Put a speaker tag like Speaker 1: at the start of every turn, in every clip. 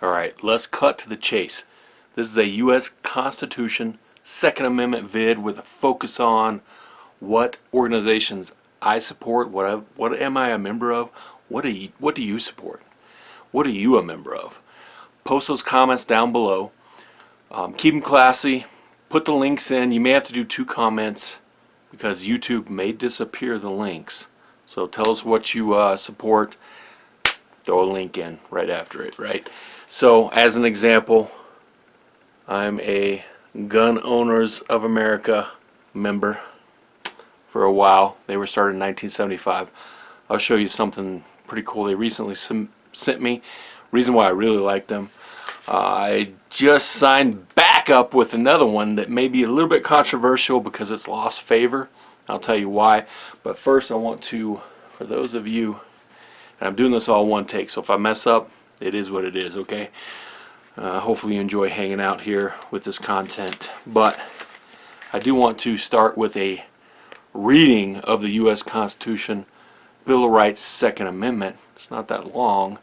Speaker 1: Alright, let's cut to the chase. This is a U.S. Constitution Second Amendment vid with a focus on what organizations I support, what am I a member of, what do you support, what are you a member of. Post those comments down below. Keep them classy. Put the links in. You may have to do 2 comments because YouTube may disappear the links. So tell us what you support. Throw a link in right after it, right? So, as an example, I'm a Gun Owners of America member for a while. They were started in 1975. I'll show you something pretty cool they recently sent me. Reason why I really like them. I just signed back up with another one that may be a little bit controversial because it's lost favor. I'll tell you why. But first I want to, for those of you, and I'm doing this all one take, so if I mess up, it is what it is, okay? Hopefully you enjoy hanging out here with this content. But I do want to start with a reading of the U.S. Constitution, Bill of Rights, Second Amendment. It's not that long.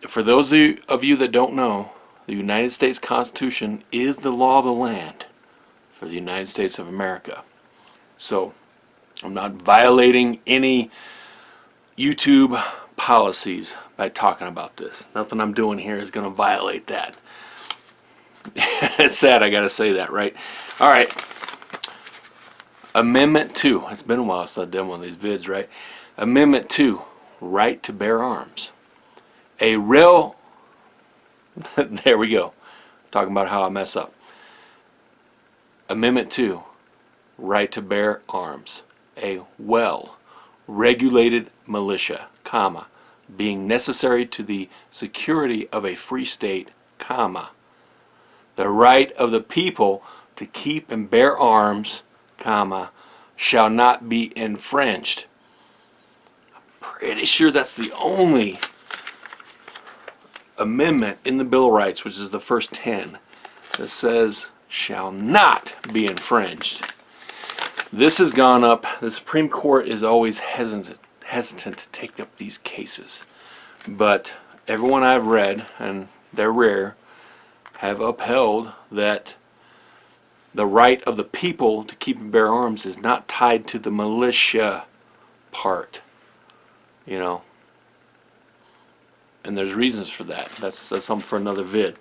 Speaker 1: For those of you that don't know, the United States Constitution is the law of the land for the United States of America. So I'm not violating any YouTube policies by talking about this. Nothing I'm doing here is going to violate that. It's sad I got to say that, right? Alright. Amendment 2. It's been a while since I've done one of these vids, right? Amendment 2. Right to bear arms. A real... there we go. Talking about how I mess up. Amendment 2. Right to bear arms. A well-regulated militia, comma, being necessary to the security of a free state, comma, the right of the people to keep and bear arms, comma, shall not be infringed. I'm pretty sure that's the only amendment in the Bill of Rights, which is the first 10, that says shall not be infringed. This has gone up. The Supreme Court is always hesitant to take up these cases, but everyone I've read, and they're rare, have upheld that the right of the people to keep and bear arms is not tied to the militia part, you know, and there's reasons for that. That's something for another vid.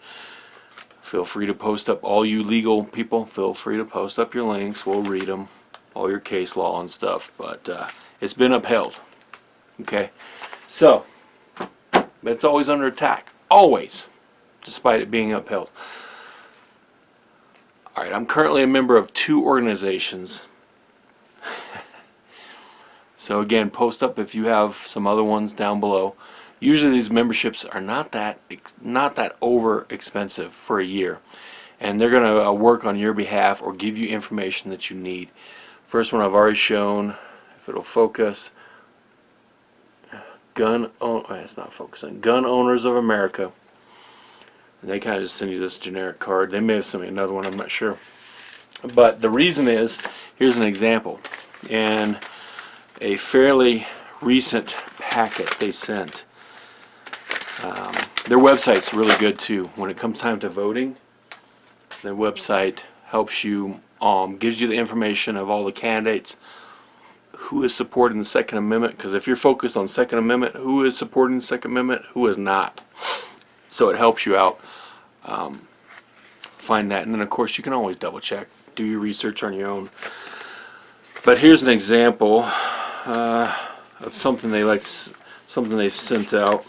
Speaker 1: Feel free to post up, all you legal people, feel free to post up your links. We'll read them, all your case law and stuff, but it's been upheld. Okay, so, but it's always under attack, always, despite it being upheld. Alright, I'm currently a member of 2 organizations. So again, post up if you have some other ones down below. Usually these memberships are not that over expensive for a year, and they're going to work on your behalf or give you information that you need. First one I've already shown, if it'll focus. It's not focusing. Gun Owners of America. And they kind of just send you this generic card. They may have sent me another one, I'm not sure. But the reason is, here's an example. In a fairly recent packet they sent. Their website's really good too. When it comes time to voting, their website helps you, gives you the information of all the candidates, who is supporting the Second Amendment, because if you're focused on Second Amendment, who is supporting the Second Amendment, who is not. So it helps you out. Find that, and then of course you can always double check, do your research on your own. But here's an example of something they've sent out.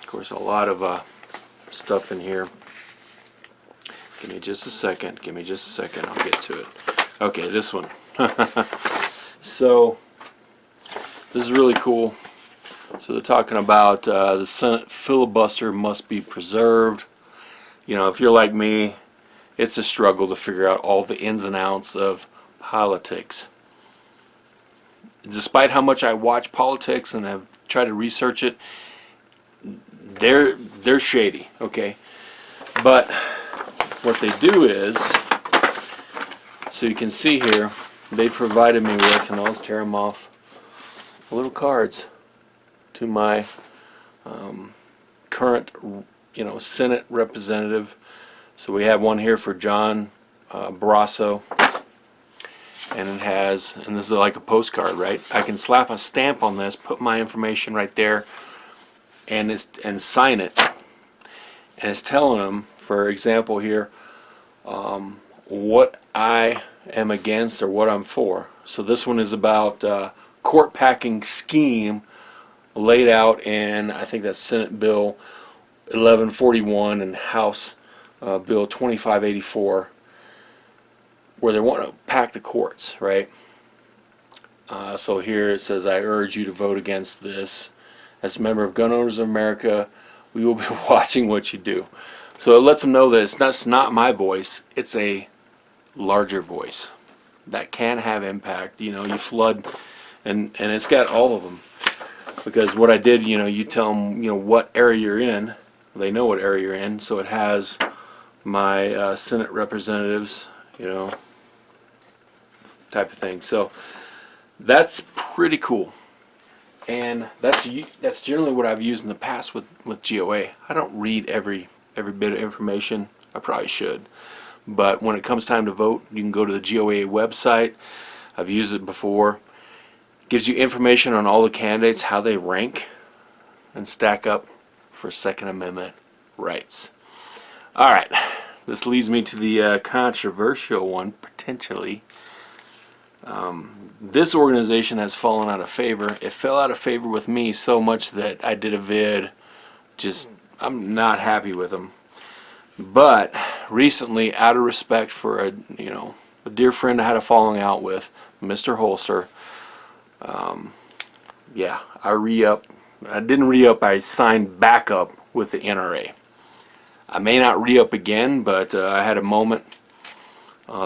Speaker 1: Of course, a lot of stuff in here. Give me just a second. Give me just a second. I'll get to it. Okay, this one. So this is really cool. So they're talking about the Senate filibuster must be preserved. You know, if you're like me, it's a struggle to figure out all the ins and outs of politics. Despite how much I watch politics and have tried to research it, they're shady, okay? But what they do is, so you can see here, they provided me with, and I'll just tear them off, little cards to my current, Senate representative. So we have one here for John Barrasso, and it has, and this is like a postcard, right? I can slap a stamp on this, put my information right there, and sign it. And it's telling them, for example here, what I am against or what I'm for. So this one is about court packing scheme laid out in, I think that's Senate Bill 1141 and House Bill 2584, where they want to pack the courts, right? So here it says, I urge you to vote against this. As a member of Gun Owners of America, we will be watching what you do. So it lets them know that it's not my voice, it's a larger voice that can have impact. You flood, and it's got all of them. Because what I did, you tell them, what area you're in. They know what area you're in, so it has my Senate representatives, type of thing. So that's pretty cool, and that's generally what I've used in the past with GOA. I don't read every bit of information. I probably should, but when it comes time to vote, you can go to the GOA website. I've used it before. It gives you information on all the candidates, how they rank and stack up for Second Amendment rights. All right, this leads me to the controversial one, potentially. This organization has fallen out of favor. It fell out of favor with me so much that I did a vid. I'm not happy with them. But recently, out of respect for a dear friend I had a falling out with, Mr. Holster, I re-up. I didn't re-up. I signed back up with the NRA. I may not re-up again, but I had a moment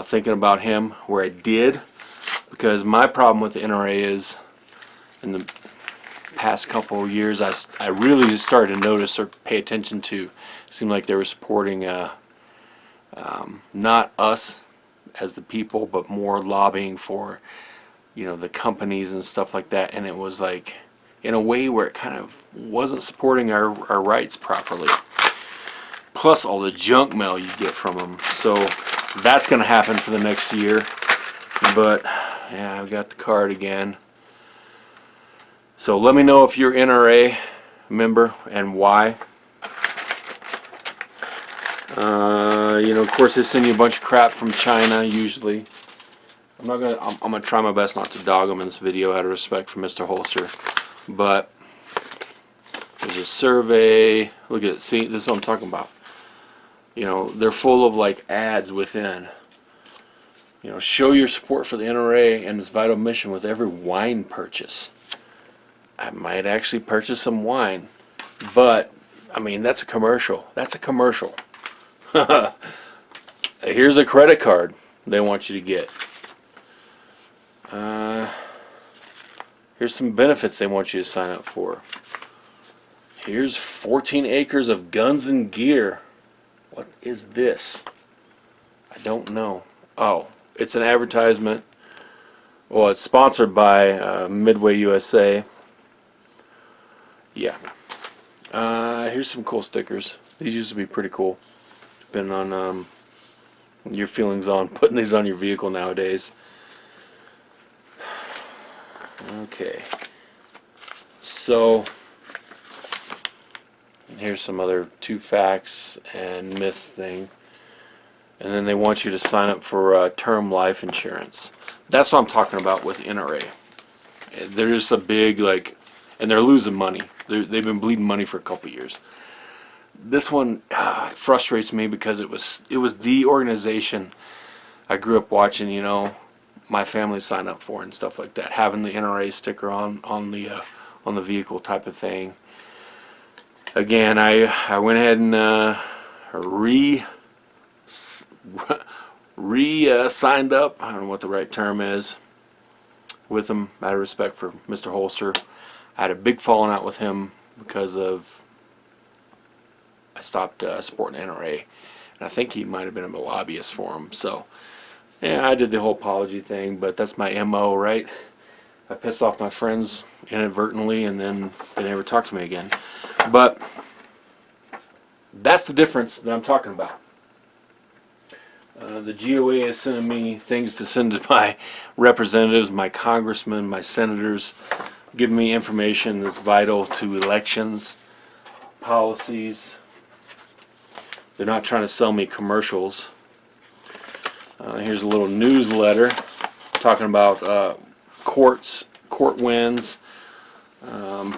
Speaker 1: thinking about him where I did, because my problem with the NRA is, in the past couple of years, I really started to notice or pay attention to. It seemed like they were supporting not us as the people, but more lobbying for the companies and stuff like that, and it was like in a way where it kind of wasn't supporting our rights properly. Plus all the junk mail you get from them. So that's going to happen for the next year. But yeah, I've got the card again. So let me know if you're NRA member and why. Of course they send you a bunch of crap from China usually. I'm gonna try my best not to dog them in this video out of respect for Mr. Holster. But there's a survey. Look at it. See, this is what I'm talking about. They're full of like ads within. Show your support for the NRA and its vital mission with every wine purchase. I might actually purchase some wine, but I mean that's a commercial. That's a commercial. Here's a credit card they want you to get. Here's some benefits they want you to sign up for. Here's 14 acres of guns and gear. What is this? I don't know. Oh, it's an advertisement. Well, it's sponsored by Midway USA. Yeah. Here's some cool stickers. These used to be pretty cool, depending on your feelings on putting these on your vehicle nowadays. Okay, so here's some other 2 facts and myths thing, and then they want you to sign up for term life insurance. That's what I'm talking about with NRA. They're just a big and they're losing money. They've been bleeding money for a couple years. This one frustrates me because it was the organization I grew up watching. My family signed up for and stuff like that, having the NRA sticker on the vehicle type of thing. Again, I went ahead and signed up. I don't know what the right term is with him, out of respect for Mr. Holster. I had a big falling out with him because of I stopped supporting NRA, and I think he might have been a lobbyist for him. So yeah, I did the whole apology thing, but that's my MO, right? I pissed off my friends inadvertently, and then they never talked to me again. But that's the difference that I'm talking about. The GOA is sending me things to send to my representatives, my congressmen, my senators, giving me information that's vital to elections, policies. They're not trying to sell me commercials. Here's a little newsletter talking about court wins,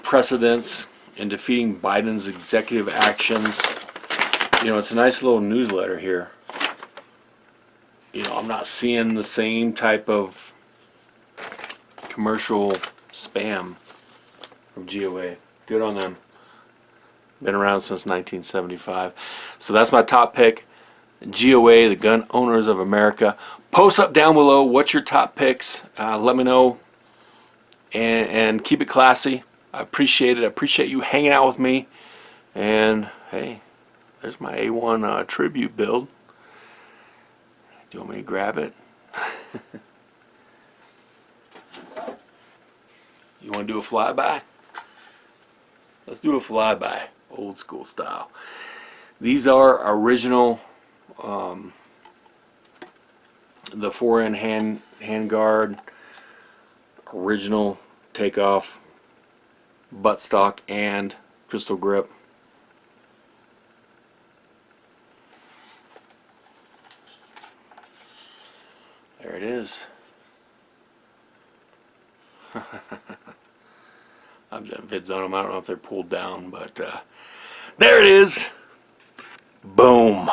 Speaker 1: precedents in defeating Biden's executive actions. You know, it's a nice little newsletter here. You know, I'm not seeing the same type of commercial spam from GOA. Good on them. Been around since 1975. So that's my top pick. GOA, the Gun Owners of America. Post up down below what's your top picks. Let me know. And keep it classy. I appreciate it. I appreciate you hanging out with me. And hey, there's my A1 tribute build. Do you want me to grab it? You want to do a flyby? Let's do a flyby, old school style. These are original, the 4N handguard, original takeoff, buttstock, and pistol grip. There it is. I've done vids on them. I don't know if they're pulled down, but there it is. Boom.